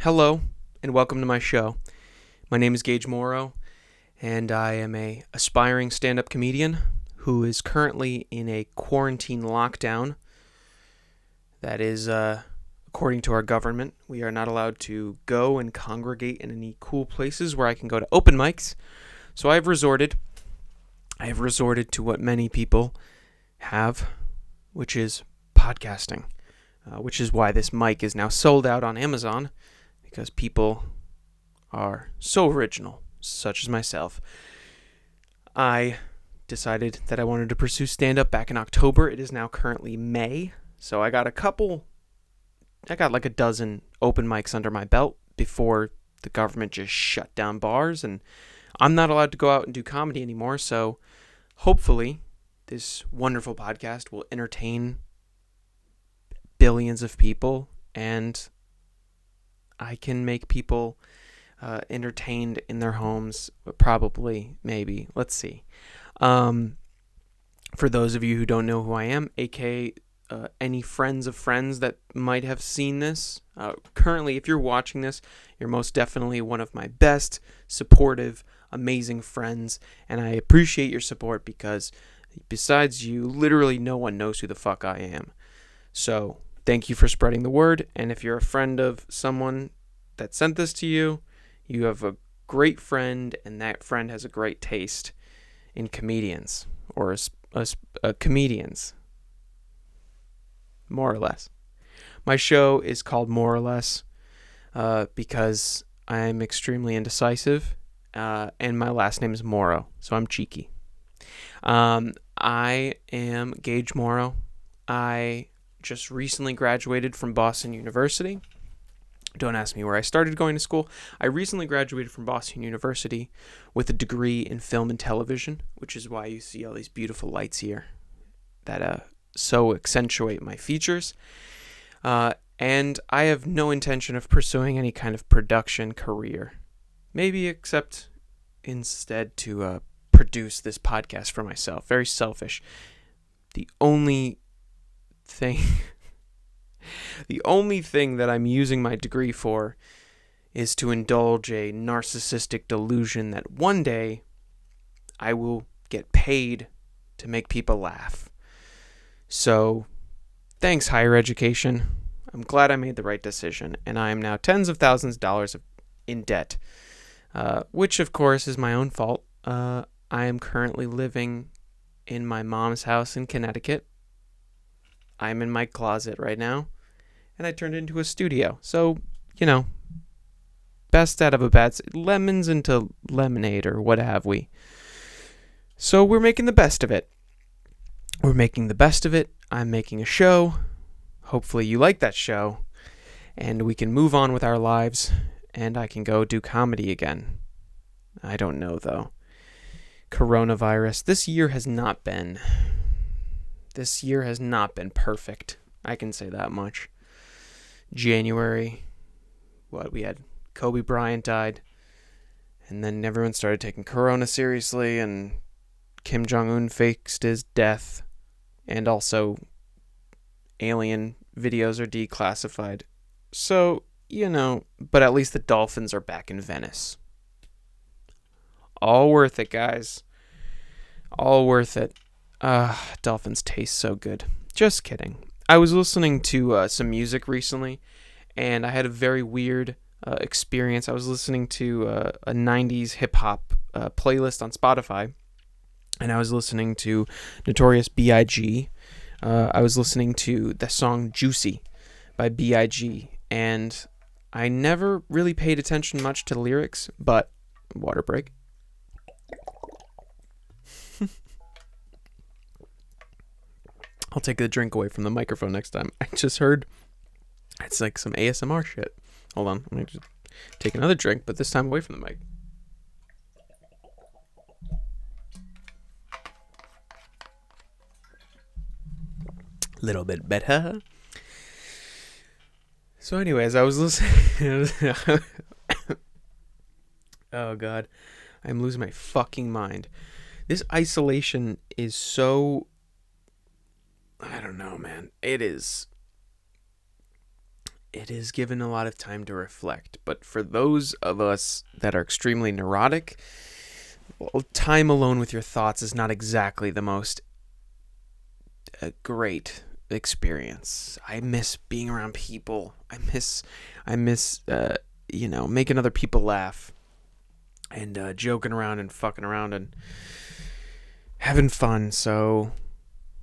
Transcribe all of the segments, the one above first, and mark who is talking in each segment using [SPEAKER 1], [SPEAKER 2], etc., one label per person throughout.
[SPEAKER 1] Hello, and welcome to my show. My name is Gage Morrow, and I am a aspiring stand-up comedian who is currently in a quarantine lockdown. That is, according to our government, we are not allowed to go and congregate in any cool places where I can go to open mics. So I have resorted to what many people have, which is podcasting, which is why this mic is now sold out on Amazon, because people are so original, such as myself. I decided that I wanted to pursue stand-up back in October. It is now currently May, so I got like a dozen open mics under my belt before the government just shut down bars, and I'm not allowed to go out and do comedy anymore, so hopefully this wonderful podcast will entertain billions of people, and I can make people entertained in their homes, probably, maybe. Let's see. For those of you who don't know who I am, aka any friends of friends that might have seen this, currently, if you're watching this, you're most definitely one of my best, supportive, amazing friends, and I appreciate your support because besides you, literally no one knows who the fuck I am. So, thank you for spreading the word, and if you're a friend of someone that sent this to you, you have a great friend, and that friend has a great taste in comedians, or comedians, more or less. My show is called More or Less because I'm extremely indecisive, and my last name is Morrow, so I'm cheeky. I am Gage Morrow. I just recently graduated from Boston University. Don't ask me where I started going to school. I recently graduated from Boston University with a degree in film and television, which is why you see all these beautiful lights here that so accentuate my features. And I have no intention of pursuing any kind of production career. Maybe except instead to produce this podcast for myself. Very selfish. The only thing that I'm using my degree for is to indulge a narcissistic delusion that one day I will get paid to make people laugh. So, thanks, higher education. I'm glad I made the right decision, and I am now tens of thousands of dollars in debt, which, of course, is my own fault. I am currently living in my mom's house in Connecticut. I'm in my closet right now, and I turned it into a studio. So, best out of a bad... lemons into lemonade, or what have we. So we're making the best of it. I'm making a show. Hopefully you like that show, and we can move on with our lives, and I can go do comedy again. I don't know, though. Coronavirus. This year has not been perfect. I can say that much. January, we had Kobe Bryant died, and then everyone started taking Corona seriously, and Kim Jong-un faked his death, and also alien videos are declassified. So, but at least the dolphins are back in Venice. All worth it, guys. All worth it. Dolphins taste so good. Just kidding. I was listening to some music recently, and I had a very weird experience. I was listening to a 90s hip-hop playlist on Spotify, and I was listening to Notorious B.I.G. I was listening to the song Juicy by B.I.G., and I never really paid attention much to the lyrics, but water break. I'll take the drink away from the microphone next time. I just heard it's like some ASMR shit. Hold on. I'm going to just take another drink, but this time away from the mic. Little bit better. So anyways, I was listening. Oh, God. I'm losing my fucking mind. This isolation is so... I don't know, man. It is it is given a lot of time to reflect. But for those of us that are extremely neurotic, well, time alone with your thoughts is not exactly the most great experience. I miss being around people. I miss making other people laugh and joking around and fucking around and having fun. So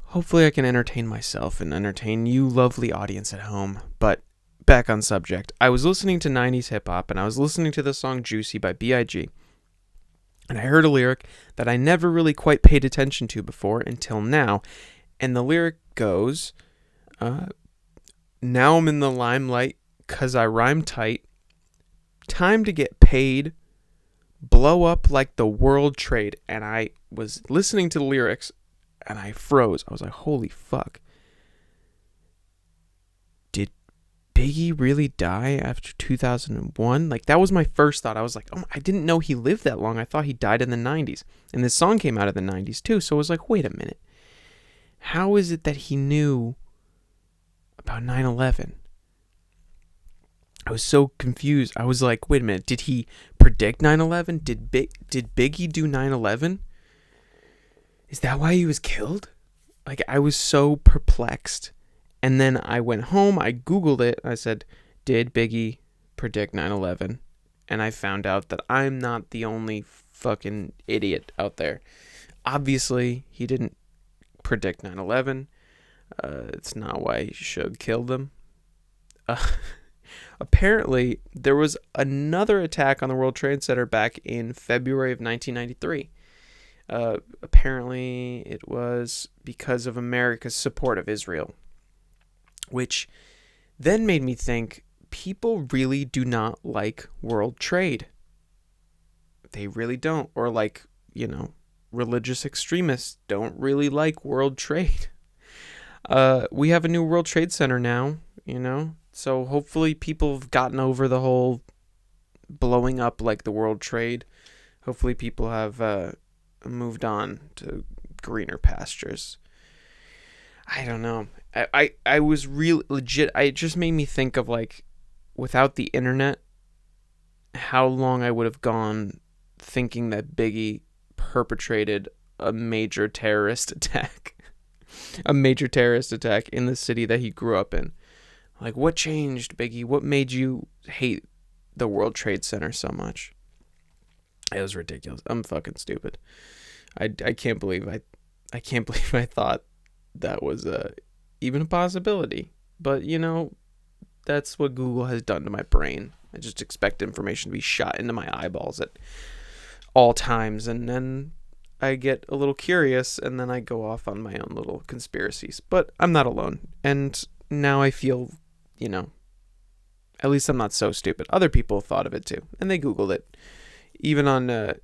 [SPEAKER 1] hopefully I can entertain myself and entertain you lovely audience at home. But back on subject, I was listening to 90s hip hop and I was listening to the song Juicy by B.I.G. And I heard a lyric that I never really quite paid attention to before until now. And the lyric goes, now I'm in the limelight 'cause I rhyme tight. Time to get paid. Blow up like the world trade. And I was listening to the lyrics and I froze. I was like, holy fuck. Did Biggie really die after 2001? Like, that was my first thought. I was like, oh, I didn't know he lived that long. I thought he died in the 90s. And this song came out of the 90s too. So I was like, wait a minute. How is it that he knew about 9/11? I was so confused. I was like, wait a minute. Did he predict 9/11? Did Biggie do 9/11? Is that why he was killed? Like, I was so perplexed. And then I went home. I Googled it. I said, did Biggie predict 9/11? And I found out that I'm not the only fucking idiot out there. Obviously, he didn't predict 9/11. It's not why Suge killed him. Apparently, there was another attack on the World Trade Center back in February of 1993. Apparently, it was because of America's support of Israel, which then made me think people really do not like world trade. They really don't. Or religious extremists don't really like world trade. We have a new World Trade Center now, so hopefully people have gotten over the whole blowing up like the World Trade. Hopefully people have moved on to greener pastures. I don't know. I was real legit. It just made me think of, like, without the internet, how long I would have gone thinking that Biggie perpetrated a major terrorist attack. A major terrorist attack in the city that he grew up in. Like, what changed, Biggie? What made you hate the World Trade Center so much? It was ridiculous. I'm fucking stupid. I can't believe I can't believe I thought that was even a possibility. But, that's what Google has done to my brain. I just expect information to be shot into my eyeballs at all times, and then I get a little curious, and then I go off on my own little conspiracies. But I'm not alone, and now I feel, at least I'm not so stupid. Other people thought of it too, and they Googled it. Even on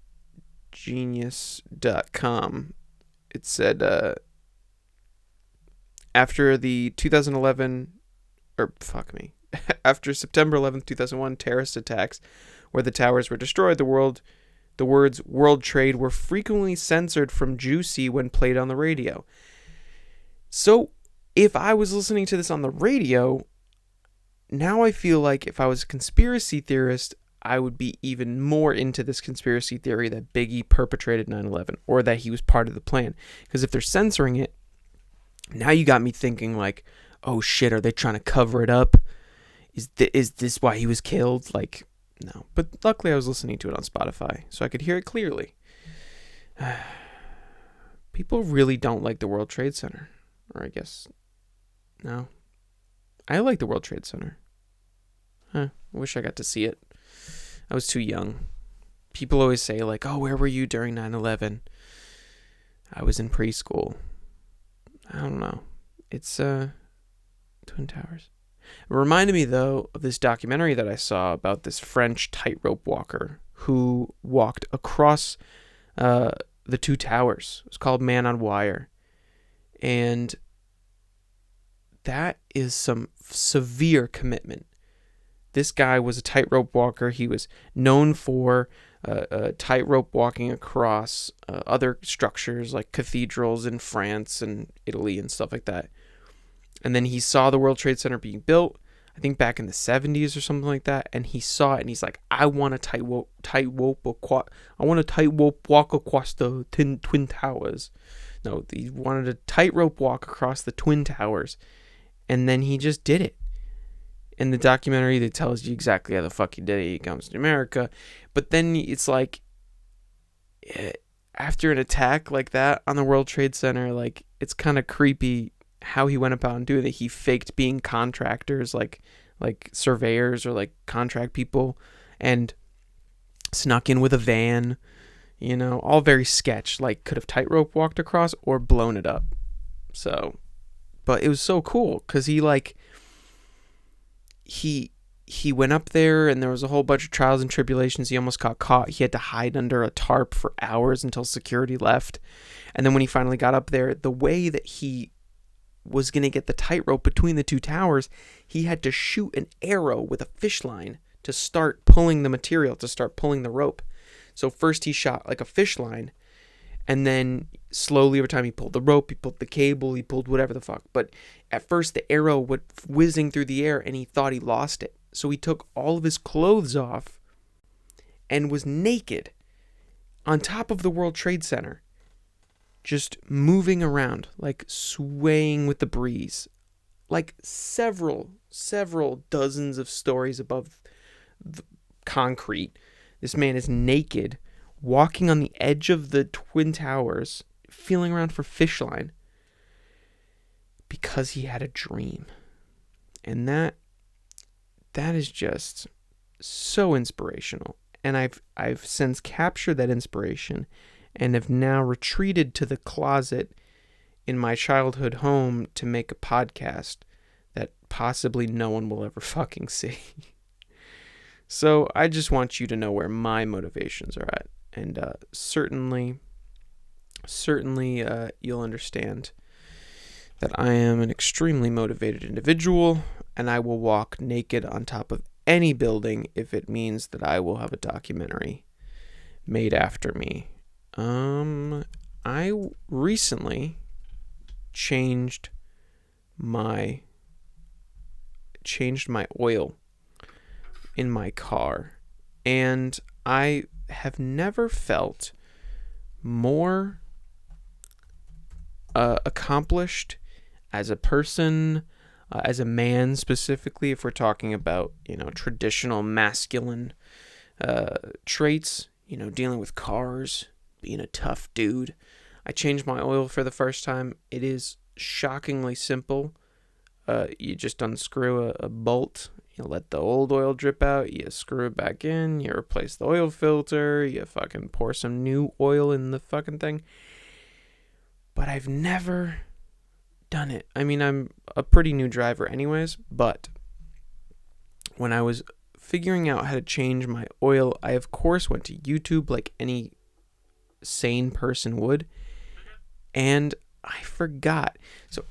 [SPEAKER 1] Genius.com, it said, after the 2011, after September 11th, 2001 terrorist attacks where the towers were destroyed, the words world trade were frequently censored from Juicy when played on the radio. So if I was listening to this on the radio, now I feel like if I was a conspiracy theorist, I would be even more into this conspiracy theory that Biggie perpetrated 9/11 or that he was part of the plan. Because if they're censoring it, now you got me thinking like, oh shit, are they trying to cover it up? Is this why he was killed? Like, no. But luckily I was listening to it on Spotify, so I could hear it clearly. People really don't like the World Trade Center. Or I guess, no. I like the World Trade Center. I wish I got to see it. I was too young. People always say like, oh, where were you during 9/11? I was in preschool. I don't know. It's Twin Towers. It reminded me, though, of this documentary that I saw about this French tightrope walker who walked across the two towers. It was called Man on Wire. And that is some severe commitment. This guy was a tightrope walker. He was known for tightrope walking across other structures like cathedrals in France and Italy and stuff like that. And then he saw the World Trade Center being built. I think back in the 70s or something like that, and he saw it and he's like, I want a tightrope walk across the Twin Towers. No, he wanted a tightrope walk across the Twin Towers, and then he just did it. In the documentary, that tells you exactly how the fuck he did it. He comes to America, but then it's like, after an attack like that on the World Trade Center, like, it's kind of creepy how he went about and doing it. He faked being contractors, like surveyors or like contract people, and snuck in with a van, all very sketch. Like, could have tightrope walked across or blown it up. So, but it was so cool because he went up there and there was a whole bunch of trials and tribulations. He almost got caught. He had to hide under a tarp for hours until security left. And then when he finally got up there, the way that he was going to get the tightrope between the two towers, he had to shoot an arrow with a fish line to start pulling the material, to start pulling the rope. So first he shot like a fish line, and then slowly over time he pulled the rope, he pulled the cable, he pulled whatever the fuck. But at first the arrow went whizzing through the air and he thought he lost it. So he took all of his clothes off and was naked on top of the World Trade Center, just moving around, like swaying with the breeze. Like several dozens of stories above the concrete, this man is naked, walking on the edge of the Twin Towers, feeling around for fish line, because he had a dream. And that is just so inspirational. And I've since captured that inspiration and have now retreated to the closet in my childhood home to make a podcast that possibly no one will ever fucking see. So I just want you to know where my motivations are at. And certainly you'll understand that I am an extremely motivated individual, and I will walk naked on top of any building if it means that I will have a documentary made after me. I recently changed my oil in my car, and I have never felt more accomplished as a person, as a man specifically, if we're talking about, traditional masculine traits, dealing with cars, being a tough dude. I changed my oil for the first time. It is shockingly simple. You just unscrew a bolt, you let the old oil drip out, you screw it back in, you replace the oil filter, you fucking pour some new oil in the fucking thing. But I've never done it. I mean, I'm a pretty new driver anyways, but when I was figuring out how to change my oil, I of course went to YouTube like any sane person would, and I forgot. So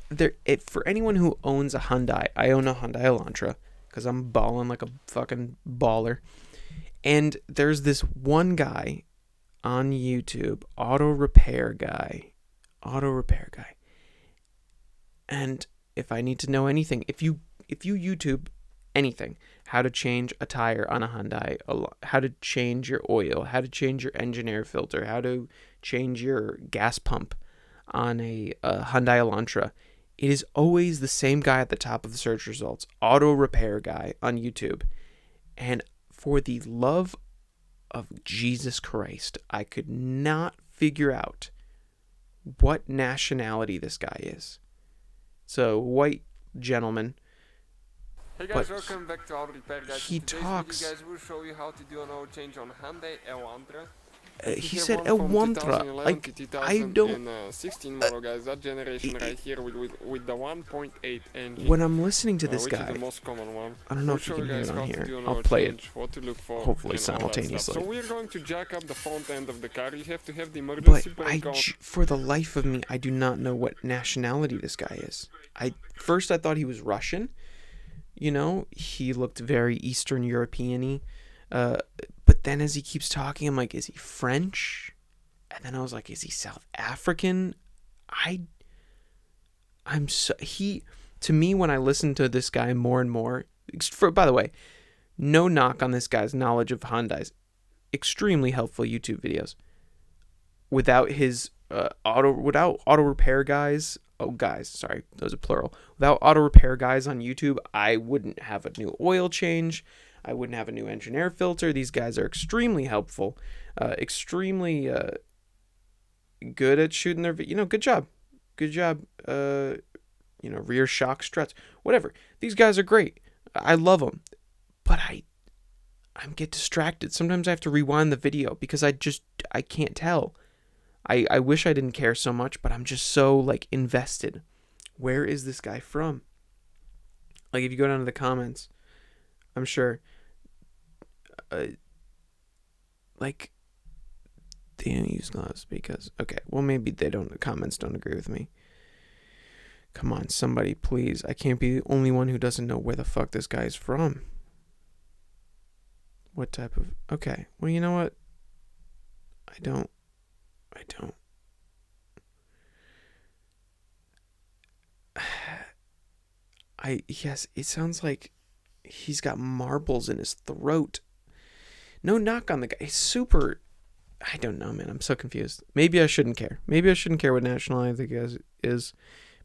[SPEAKER 1] for anyone who owns a Hyundai, I own a Hyundai Elantra because I'm balling like a fucking baller. And there's this one guy on YouTube, auto repair guy. And if I need to know anything, if you YouTube anything, how to change a tire on a Hyundai, how to change your oil, how to change your engine air filter, how to change your gas pump on a Hyundai Elantra, it is always the same guy at the top of the search results, auto repair guy on YouTube. And for the love of Jesus Christ, I could not figure out what nationality this guy is. So, white gentleman.
[SPEAKER 2] Hey guys, welcome back to Auto Repair Guys.
[SPEAKER 1] He talks.
[SPEAKER 2] Guys, will show you how to do an oil change on Hyundai Elantra.
[SPEAKER 1] He said Elantra. Like, I don't.
[SPEAKER 2] 16 model, guys. That generation right here with the 1.8 engine.
[SPEAKER 1] When I'm listening to this guy,
[SPEAKER 2] is the most common one.
[SPEAKER 1] I don't know if you can hear it on here. I'll play it.
[SPEAKER 2] What to look for,
[SPEAKER 1] hopefully simultaneously.
[SPEAKER 2] So we're going to jack up the front end of the car. You have to have the emergency brake on.
[SPEAKER 1] For the life of me, I do not know what nationality this guy is. First I thought he was Russian. He looked very Eastern European-y. But then as he keeps talking, I'm like, is he French? And then I was like, is he South African? To me, when I listen to this guy more and more, By the way, no knock on this guy's knowledge of Hyundais. Extremely helpful YouTube videos. Without his without auto repair guys, those are plural. Without auto repair guys on YouTube, I wouldn't have a new oil change. I wouldn't have a new engine air filter. These guys are extremely helpful, extremely good at shooting their, good job. Rear shock struts, whatever. These guys are great. I love them, but I get distracted. Sometimes I have to rewind the video because I can't tell. I wish I didn't care so much, but I'm just so invested. Where is this guy from? If you go down to the comments, I'm sure they didn't use gloves because maybe the comments don't agree with me. Come on, somebody, please. I can't be the only one who doesn't know where the fuck this guy is from. What type of... Okay, well, you know what? I don't. Yes, it sounds like he's got marbles in his throat. No knock on the guy. He's super... I don't know, man. I'm so confused. Maybe I shouldn't care. Maybe I shouldn't care what nationality the guy is.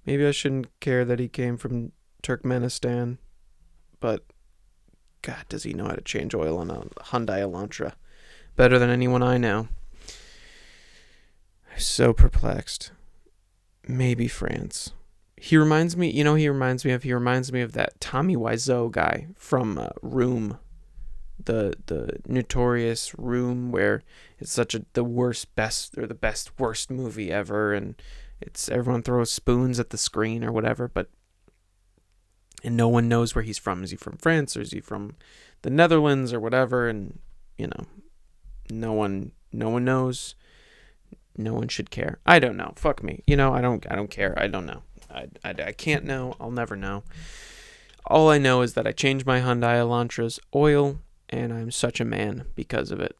[SPEAKER 1] Maybe I shouldn't care that he came from Turkmenistan. But, God, does he know how to change oil on a Hyundai Elantra better than anyone I know. I'm so perplexed. Maybe France. He reminds me of that Tommy Wiseau guy from Room. The notorious Room, where it's the best worst movie ever, and it's everyone throws spoons at the screen or whatever, and no one knows where he's from. Is he from France or is he from the Netherlands or whatever? And no one knows. No one should care. I don't know. Fuck me. I don't care. I don't know. I can't know. I'll never know. All I know is that I changed my Hyundai Elantra's oil, and I'm such a man because of it.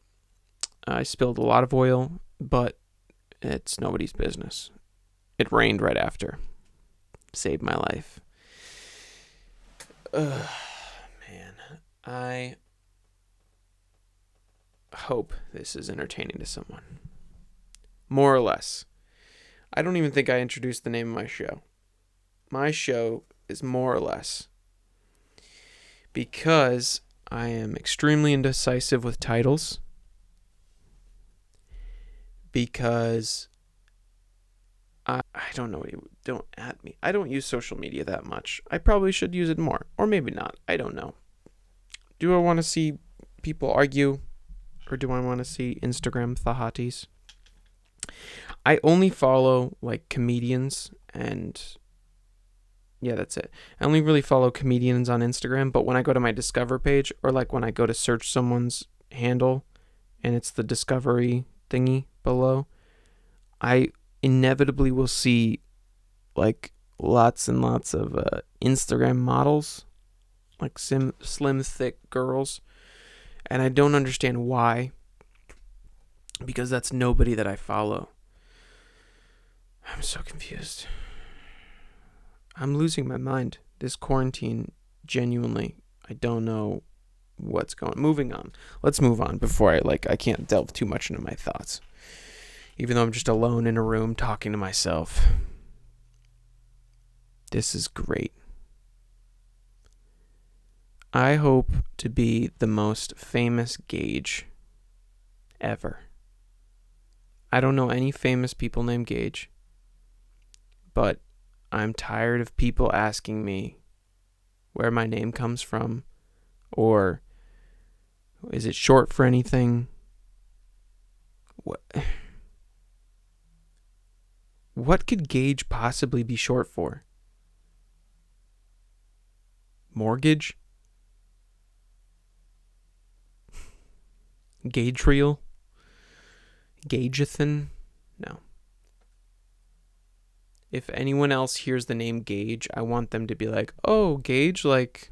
[SPEAKER 1] I spilled a lot of oil, but it's nobody's business. It rained right after. Saved my life. Ugh, man. I hope this is entertaining to someone. More or less. I don't even think I introduced the name of my show. My show is More or Less. Because I am extremely indecisive with titles. Because I don't know. Don't at me. I don't use social media that much. I probably should use it more. Or maybe not. I don't know. Do I want to see people argue? Or do I want to see Instagram Thahatis? I only follow comedians, and yeah, that's it. I only really follow comedians on Instagram, but when I go to my Discover page, or when I go to search someone's handle and it's the discovery thingy below, I inevitably will see lots and lots of Instagram models, slim thick girls, and I don't understand why, because that's nobody that I follow. I'm so confused. I'm losing my mind. This quarantine, genuinely, I don't know what's going. Moving on. Let's move on before I can't delve too much into my thoughts. Even though I'm just alone in a room talking to myself. This is great. I hope to be the most famous Gage ever. I don't know any famous people named Gage, but I'm tired of people asking me where my name comes from, or is it short for anything? What could Gage possibly be short for? Mortgage? Gagetriel? Gageathan? No. If anyone else hears the name Gage, I want them to be like, oh, Gage, like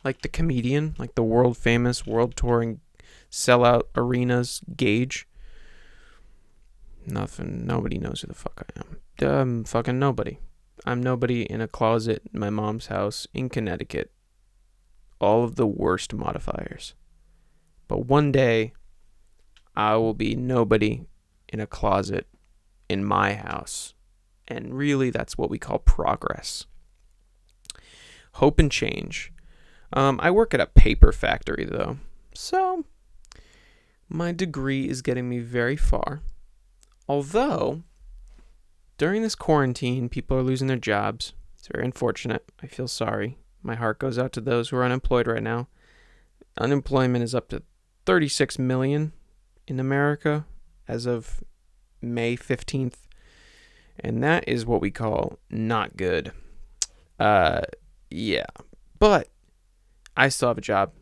[SPEAKER 1] the comedian, the world famous, world touring, sellout arenas Gage. Nobody knows who the fuck I am. I'm fucking nobody. I'm nobody in a closet in my mom's house in Connecticut all of the worst modifiers. But one day, I will be nobody in a closet in my house. And really, that's what we call progress. Hope and change. I work at a paper factory, though. So, my degree is getting me very far. Although, during this quarantine, people are losing their jobs. It's very unfortunate. I feel sorry. My heart goes out to those who are unemployed right now. Unemployment is up to 36 million in America as of May 15th. And that is what we call not good. Yeah. But I still have a job.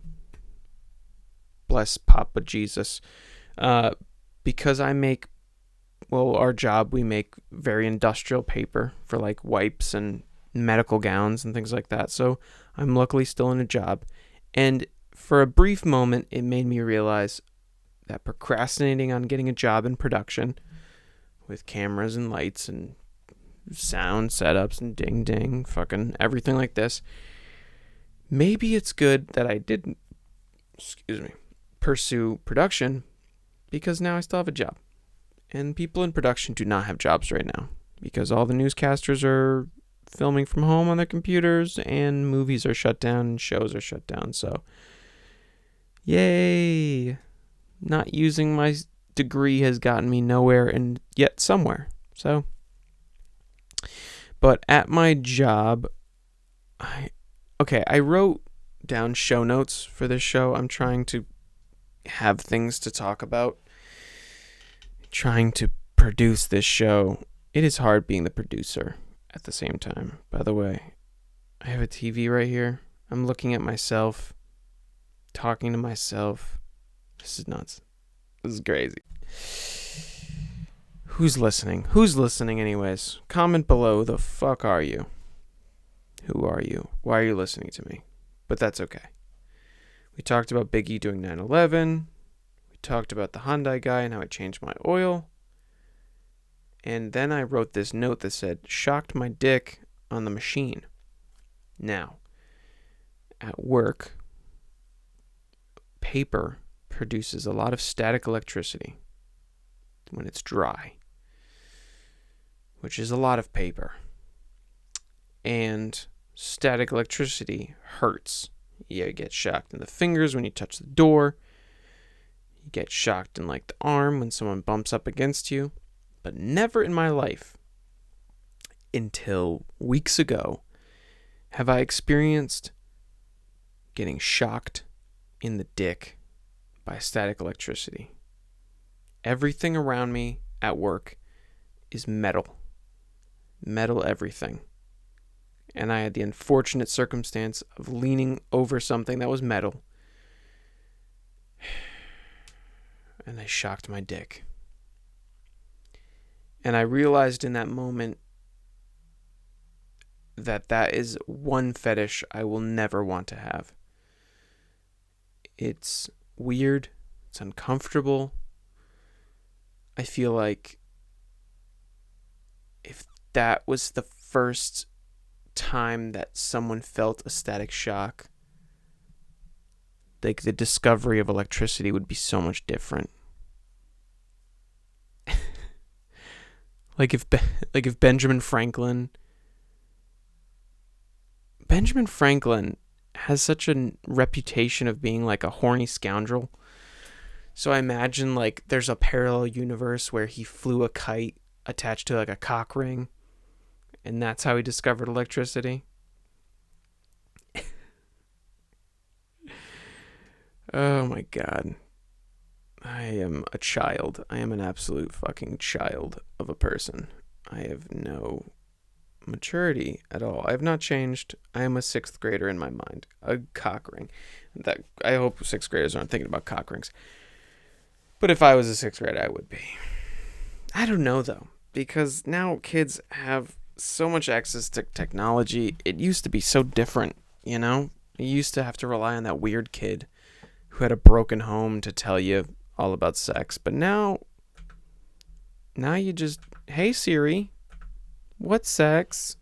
[SPEAKER 1] Bless Papa Jesus. Because I make, our job, we make very industrial paper for like wipes and medical gowns and things like that. So I'm luckily still in a job. And for a brief moment, it made me realize that procrastinating on getting a job in production with cameras and lights and sound setups and ding ding, fucking everything like this, maybe it's good that I didn't, pursue production, because now I still have a job. And people in production do not have jobs right now because all the newscasters are filming from home on their computers and movies are shut down and shows are shut down. So, yay! Not using my degree has gotten me nowhere and yet somewhere. So, but at my job, I wrote down show notes for this show. I'm trying to have things to talk about. Trying to produce this show. It is hard being the producer at the same time. By the way, I have a TV right here. I'm looking at myself, talking to myself. This is nuts. This is crazy. Who's listening? Who's listening anyways? Comment below. The fuck are you? Who are you? Why are you listening to me? But that's okay. We talked about Biggie doing 9/11. We talked about the Hyundai guy and how I changed my oil. And then I wrote this note that said, shocked my dick on the machine. Now, at work, paper produces a lot of static electricity when it's dry, which is a lot of paper. And static electricity hurts. You get shocked in the fingers when you touch the door. You get shocked in like the arm when someone bumps up against you. But never in my life, until weeks ago, have I experienced getting shocked in the dick by static electricity. Everything around me at work is metal. Metal everything. And I had the unfortunate circumstance of leaning over something that was metal. And I shocked my dick. And I realized in that moment that that is one fetish I will never want to have. It's weird. It's uncomfortable. I feel like if that was the first time that someone felt a static shock, like the discovery of electricity would be so much different. Like if Benjamin Franklin has such a reputation of being like a horny scoundrel. So I imagine like there's a parallel universe where he flew a kite attached to like a cock ring, and that's how he discovered electricity. Oh my God. I am a child. I am an absolute fucking child of a person. I have no maturity at all. I have not changed. I am a 6th grader in my mind. A cock ring. That I hope 6th graders aren't thinking about cock rings. But if I was a 6th grader, I would be. I don't know though, because now kids have so much access to technology. It used to be so different, you know? You used to have to rely on that weird kid who had a broken home to tell you all about sex. But now you just, hey Siri, what's sex?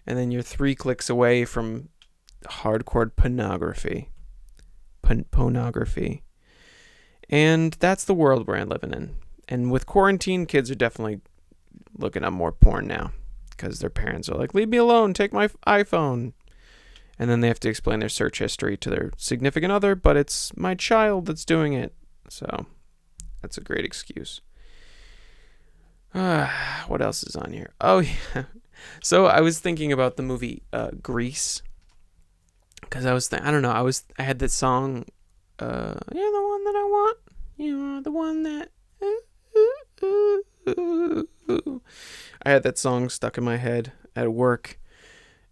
[SPEAKER 1] And then you're 3 clicks away from hardcore pornography. Pornography. And that's the world we're living in. And with quarantine, kids are definitely looking up more porn now because their parents are like, leave me alone, take my iPhone. And then they have to explain their search history to their significant other, but it's my child that's doing it. So that's a great excuse. What else is on here? Oh, yeah. So I was thinking about the movie Grease. Because I don't know, I had that song, You're the one that I want. You are the one that... I had that song stuck in my head at work.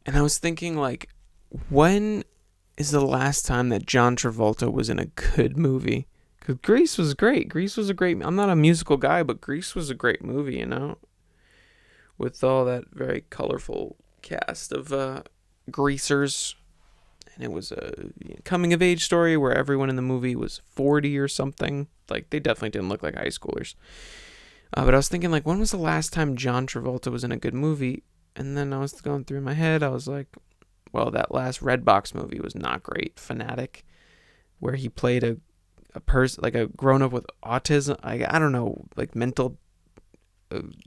[SPEAKER 1] And I was thinking, like, when is the last time that John Travolta was in a good movie? Because Grease was great. Grease was a great... I'm not a musical guy, but Grease was a great movie, you know? With all that very colorful cast of greasers. And it was a coming-of-age story where everyone in the movie was 40 or something. Like, they definitely didn't look like high schoolers. But I was thinking, like, when was the last time John Travolta was in a good movie? And then I was going through my head. I was like, well, that last Redbox movie was not great. Fanatic, where he played a person, like a grown-up with autism. I don't know, like mental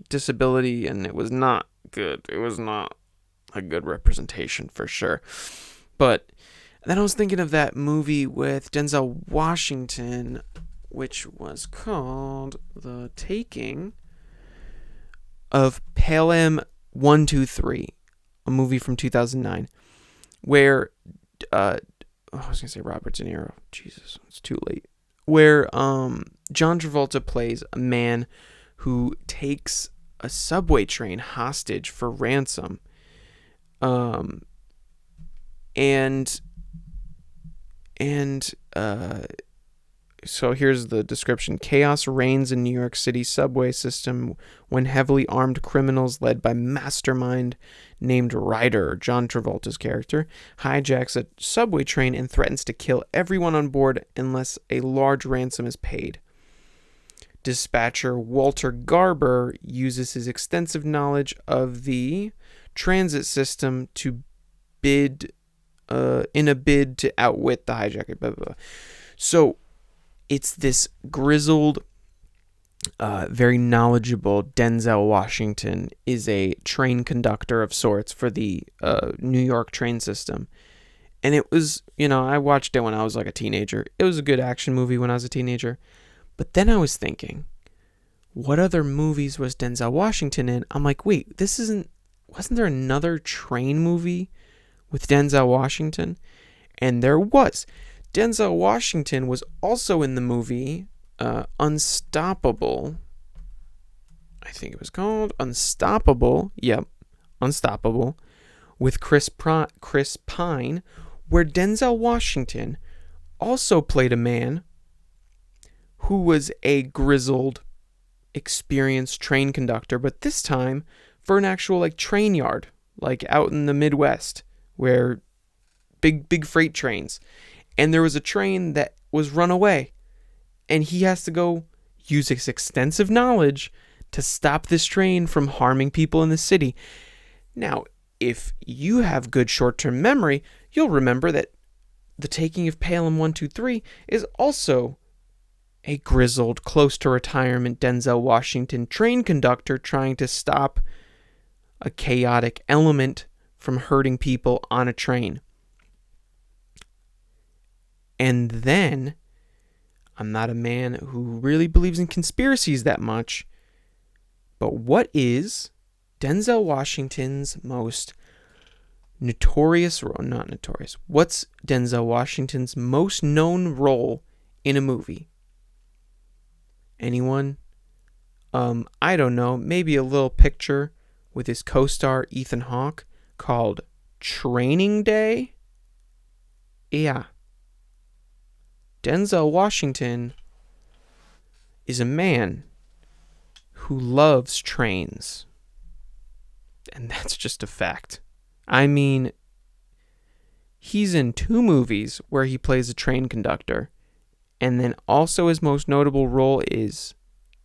[SPEAKER 1] disability, and it was not good. It was not a good representation for sure. But then I was thinking of that movie with Denzel Washington, which was called The Taking of Pelham 123, a movie from 2009, where I was going to say Robert De Niro. Jesus, it's too late. Where John Travolta plays a man who takes a subway train hostage for ransom. So here's the description. Chaos reigns in New York City's subway system when heavily armed criminals led by mastermind named Ryder, John Travolta's character, hijacks a subway train and threatens to kill everyone on board unless a large ransom is paid. Dispatcher Walter Garber uses his extensive knowledge of the transit system to bid to outwit the hijacker. Blah, blah, blah. So it's this grizzled, very knowledgeable Denzel Washington is a train conductor of sorts for the New York train system. And it was, I watched it when I was like a teenager. It was a good action movie when I was a teenager. But then I was thinking, what other movies was Denzel Washington in? I'm like, wait, wasn't there another train movie with Denzel Washington? And there was. Denzel Washington was also in the movie Unstoppable. I think it was called Unstoppable. Yep, Unstoppable. With Chris Pine, where Denzel Washington also played a man who was a grizzled, experienced train conductor, but this time for an actual like train yard, like out in the Midwest, where big freight trains. And there was a train that was run away, and he has to go use his extensive knowledge to stop this train from harming people in the city. Now, if you have good short-term memory, you'll remember that The Taking of Pelham 123 is also a grizzled, close to retirement Denzel Washington train conductor trying to stop a chaotic element from hurting people on a train. And then, I'm not a man who really believes in conspiracies that much, but what is Denzel Washington's most notorious, or not notorious, what's Denzel Washington's most known role in a movie? Anyone? I don't know, maybe a little picture with his co-star Ethan Hawke called Training Day? Yeah. Denzel Washington is a man who loves trains. And that's just a fact. I mean, he's in 2 movies where he plays a train conductor. And then also his most notable role is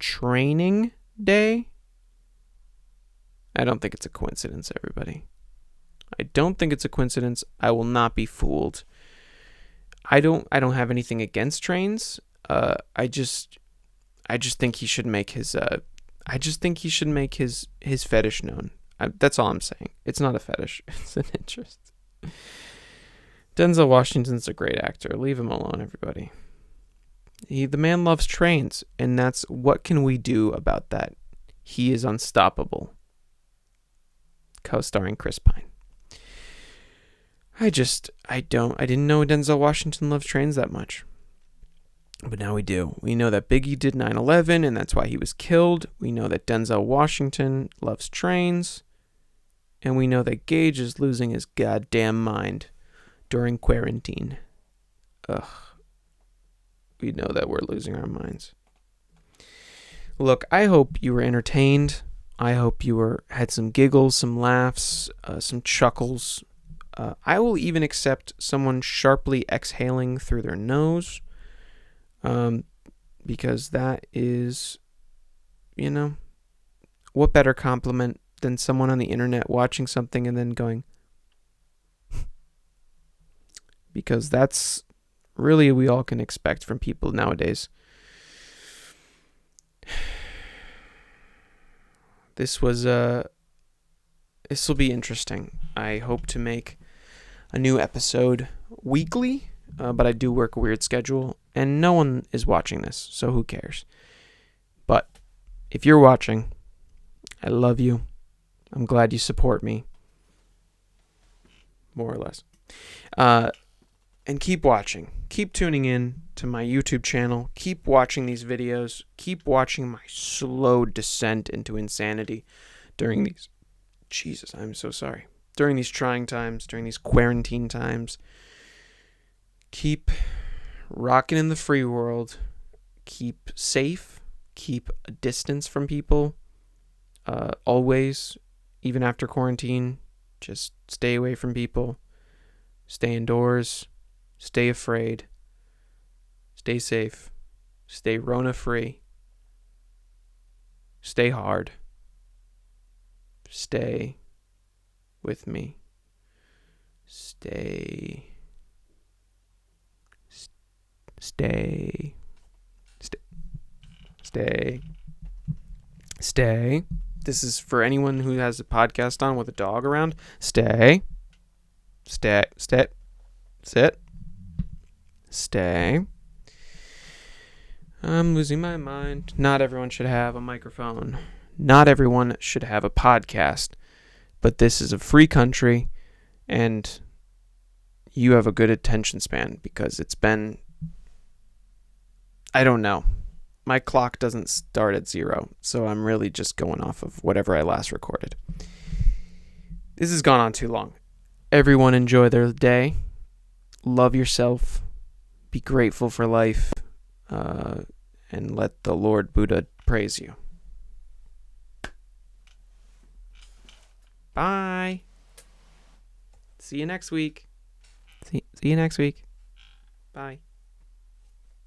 [SPEAKER 1] Training Day. I don't think it's a coincidence, everybody. I don't think it's a coincidence. I will not be fooled. I don't have anything against trains. I just think he should make his his fetish known. That's all I'm saying. It's not a fetish. It's an interest. Denzel Washington's a great actor. Leave him alone, everybody. The man loves trains, and that's what can we do about that? He is unstoppable. Co-starring Chris Pine. I didn't know Denzel Washington loves trains that much. But now we do. We know that Biggie did 9/11, and that's why he was killed. We know that Denzel Washington loves trains. And we know that Gage is losing his goddamn mind during quarantine. Ugh. We know that we're losing our minds. Look, I hope you were entertained. I hope you had some giggles, some laughs, some chuckles. I will even accept someone sharply exhaling through their nose. Because that is, what better compliment than someone on the internet watching something and then going, because that's really we all can expect from people nowadays. This will be interesting. I hope to make a new episode weekly, but I do work a weird schedule, and no one is watching this, so who cares? But if you're watching, I love you. I'm glad you support me. More or less. And keep watching. Keep tuning in to my YouTube channel. Keep watching these videos. Keep watching my slow descent into insanity during these... Jesus, I'm so sorry. During these trying times, during these quarantine times. Keep rocking in the free world. Keep safe. Keep a distance from people. Always, even after quarantine, just stay away from people. Stay indoors. Stay afraid. Stay safe. Stay Rona free. Stay hard. Stay with me. Stay. This is for anyone who has a podcast on with a dog around. Stay. Sit. Stay. I'm losing my mind. Not everyone should have a microphone. Not everyone should have a podcast. But this is a free country, and you have a good attention span because it's been... I don't know. My clock doesn't start at 0, so I'm really just going off of whatever I last recorded. This has gone on too long. Everyone enjoy their day. Love yourself. Be grateful for life. And let the Lord Buddha praise you. Bye. See you next week. See you next week. Bye.